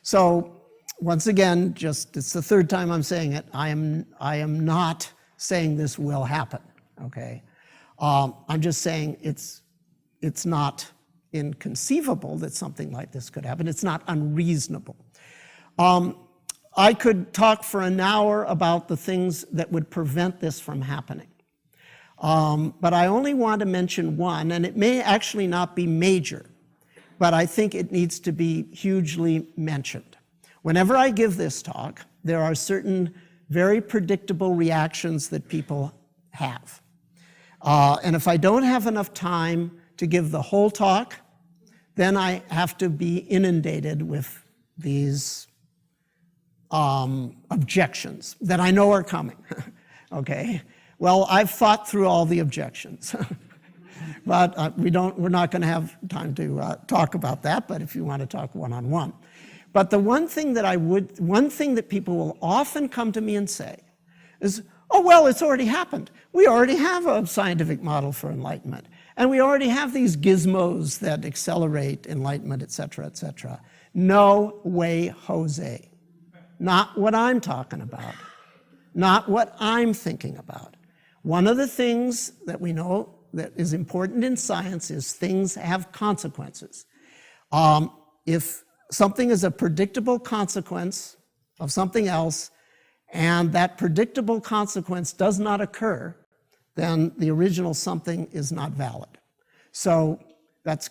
Speaker 1: So once again, it's the third time I'm saying it, I am not saying this will happen, okay? I'm just saying it's not inconceivable that something like this could happen. It's not unreasonable. I could talk for an hour about the things that would prevent this from happening. But I only want to mention one, and it may actually not be major, but I think it needs to be hugely mentioned. Whenever I give this talk, there are certain very predictable reactions that people have. And if I don't have enough time to give the whole talk, then I have to be inundated with these objections that I know are coming, okay? Well, I've thought through all the objections, but we're not gonna have time to talk about that, but if you want to talk one-on-one. But the one thing that people will often come to me and say is, oh, well, it's already happened. We already have a scientific model for enlightenment, and we already have these gizmos that accelerate enlightenment, et cetera, et cetera. No way, Jose. Not what I'm talking about. Not what I'm thinking about. One of the things that we know that is important in science is things have consequences. If something is a predictable consequence of something else, and that predictable consequence does not occur, then the original something is not valid. So that's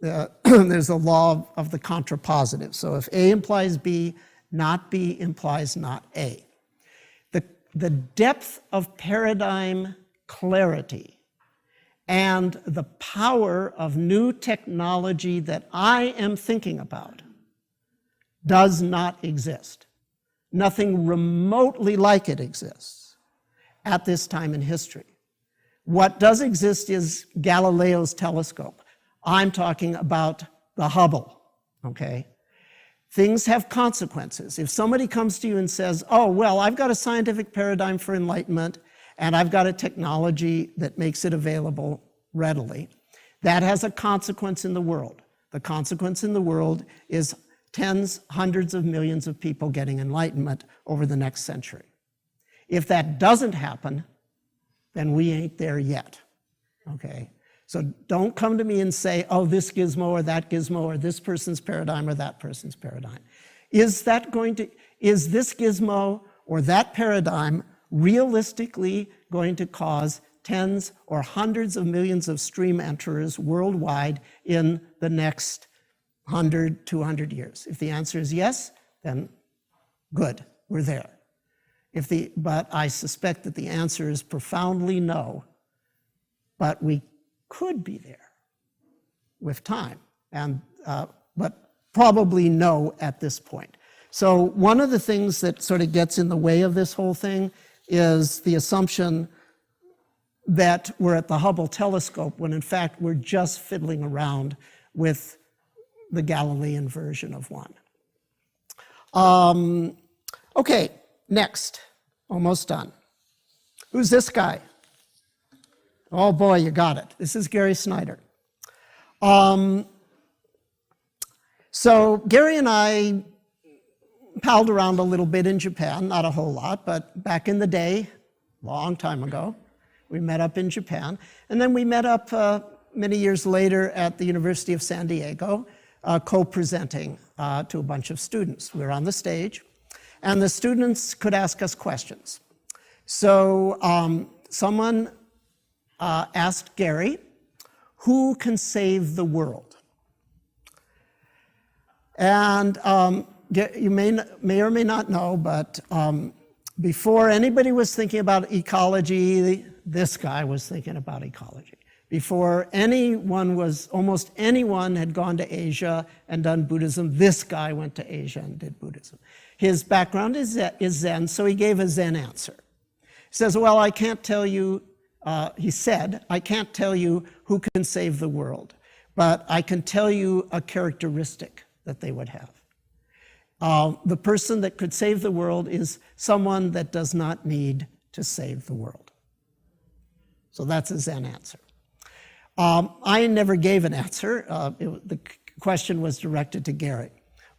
Speaker 1: there's a law of the contrapositive. So if A implies B, not B implies not A. The depth of paradigm clarity and the power of new technology that I am thinking about does not exist. Nothing remotely like it exists at this time in history. What does exist is Galileo's telescope. I'm talking about the Hubble, okay? Things have consequences. If somebody comes to you and says, oh, well, I've got a scientific paradigm for enlightenment, and I've got a technology that makes it available readily, that has a consequence in the world. The consequence in the world is tens, hundreds of millions of people getting enlightenment over the next century. If that doesn't happen, then we ain't there yet, okay? So don't come to me and say, oh, this gizmo or this person's paradigm or that person's paradigm. Is this gizmo or that paradigm realistically going to cause tens or hundreds of millions of stream enterers worldwide in the next 100, 200 years? If the answer is yes, then good, we're there. But I suspect that the answer is profoundly no, but we could be there with time, but probably no at this point. So one of the things that sort of gets in the way of this whole thing is the assumption that we're at the Hubble telescope when in fact we're just fiddling around with the Galilean version of one. Okay, next, almost done. Who's this guy? Oh boy, you got it. This is Gary Snyder. So Gary and I palled around a little bit in Japan, not a whole lot, but back in the day, long time ago, we met up in Japan. And then we met up many years later at the University of San Diego, co-presenting to a bunch of students. We were on the stage, and the students could ask us questions. So someone asked Gary, who can save the world? And you may or may not know, but before anybody was thinking about ecology, this guy was thinking about ecology. Before almost anyone had gone to Asia and done Buddhism, this guy went to Asia and did Buddhism. His background is Zen, so he gave a Zen answer. He says, well, I can't tell you, he said, I can't tell you who can save the world, but I can tell you a characteristic that they would have. The person that could save the world is someone that does not need to save the world. So that's a Zen answer. I never gave an answer. The question was directed to Gary.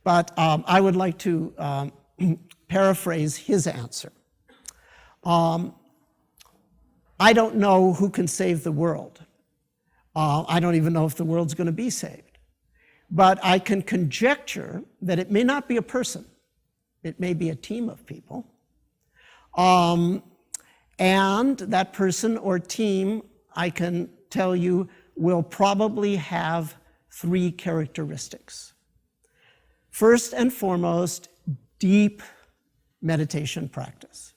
Speaker 1: But I would like to paraphrase his answer. I don't know who can save the world. I don't even know if the world's going to be saved. But I can conjecture that it may not be a person. It may be a team of people. And that person or team, I can tell you, will probably have 3 characteristics. First and foremost, deep meditation practice.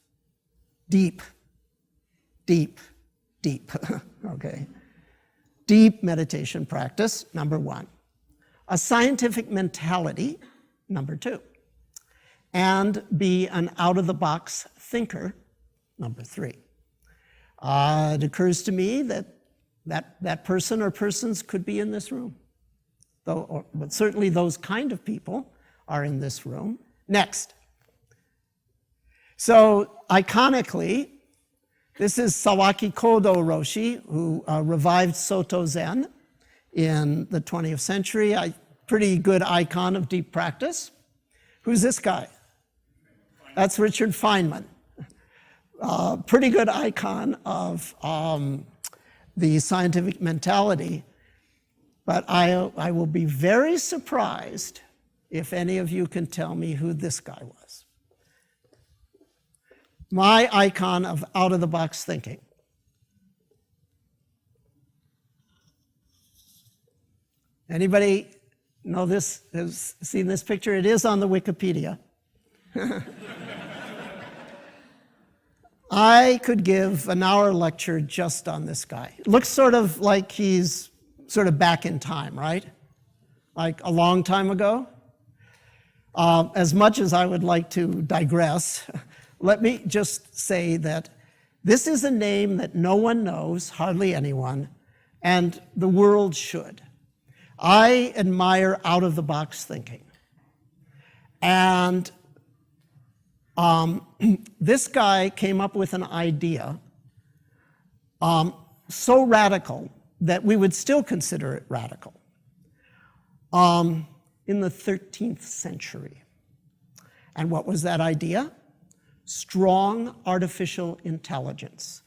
Speaker 1: Deep, deep, deep, okay? Deep meditation practice, number one. A scientific mentality, number two. And be an out-of-the-box thinker, number three. It occurs to me that person or persons could be in this room, but certainly those kind of people are in this room. Next. So iconically, this is Sawaki Kodo Roshi, who revived Soto Zen in the 20th century. A pretty good icon of deep practice. Who's this guy? That's Richard Feynman. Pretty good icon of the scientific mentality. But I will be very surprised if any of you can tell me who this guy was. My icon of out-of-the-box thinking. Anybody know this, has seen this picture? It is on the Wikipedia. I could give an hour lecture just on this guy. It looks sort of like he's sort of back in time, right? Like a long time ago. As much as I would like to digress, let me just say that this is a name that no one knows, hardly anyone, and the world should. I admire out-of-the-box thinking. And this guy came up with an idea so radical that we would still consider it radical in the 13th century. And what was that idea? Strong artificial intelligence.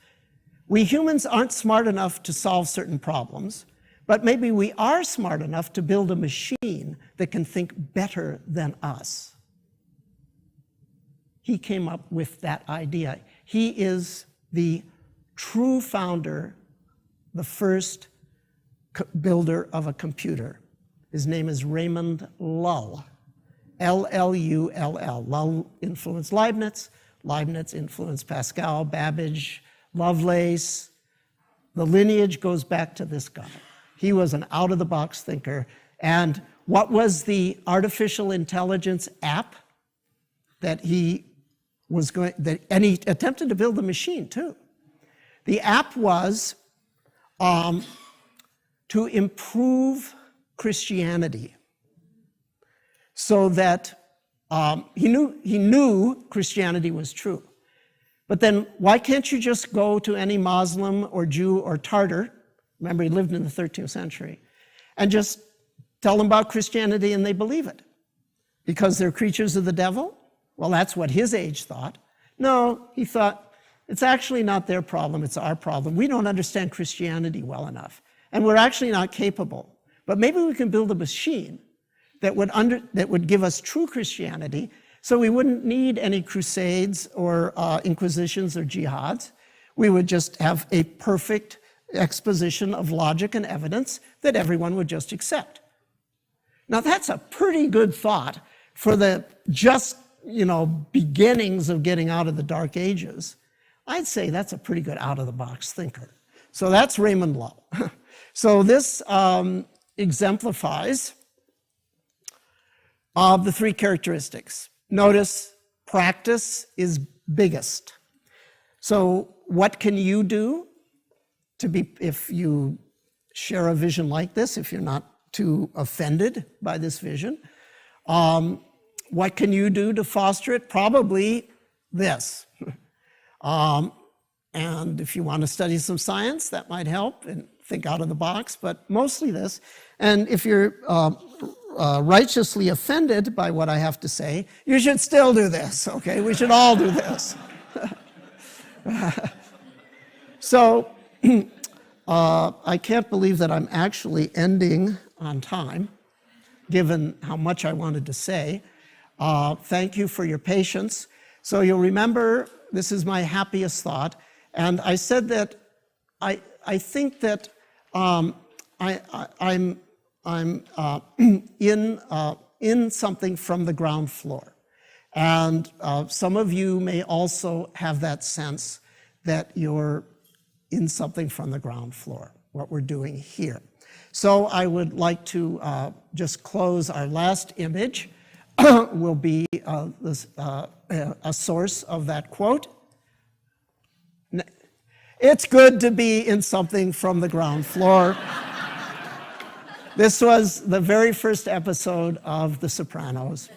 Speaker 1: We humans aren't smart enough to solve certain problems, but maybe we are smart enough to build a machine that can think better than us. He came up with that idea. He is the true founder, the first builder of a computer. His name is Raymond Lull, L-L-U-L-L. Lull influenced Leibniz, Leibniz influenced Pascal, Babbage, Lovelace. The lineage goes back to this guy. He was an out-of-the-box thinker. And what was the artificial intelligence app that he was going, and he attempted to build the machine too. The app was to improve Christianity so that he knew Christianity was true. But then why can't you just go to any Muslim or Jew or Tartar, remember he lived in the 13th century, and just tell them about Christianity and they believe it? Because they're creatures of the devil? Well, that's what his age thought. No, he thought, it's actually not their problem, it's our problem. We don't understand Christianity well enough, and we're actually not capable. But maybe we can build a machine that would give us true Christianity, so we wouldn't need any crusades or inquisitions or jihads. We would just have a perfect exposition of logic and evidence that everyone would just accept. Now that's a pretty good thought for the just, beginnings of getting out of the Dark Ages. I'd say that's a pretty good out-of-the-box thinker. So that's Raymond Lull. So this exemplifies the three characteristics. Notice practice is biggest. So what can you do if you share a vision like this, if you're not too offended by this vision? What can you do to foster it? Probably this. And if you want to study some science, that might help and think out of the box, but mostly this. And if you're righteously offended by what I have to say, you should still do this, okay? We should all do this. So I can't believe that I'm actually ending on time, given how much I wanted to say. Thank you for your patience. So you'll remember, this is my happiest thought, and I said that I think that I'm in something from the ground floor. And some of you may also have that sense that you're in something from the ground floor, what we're doing here. So I would like to just close. Our last image will be a source of that quote. It's good to be in something from the ground floor. This was the very first episode of The Sopranos.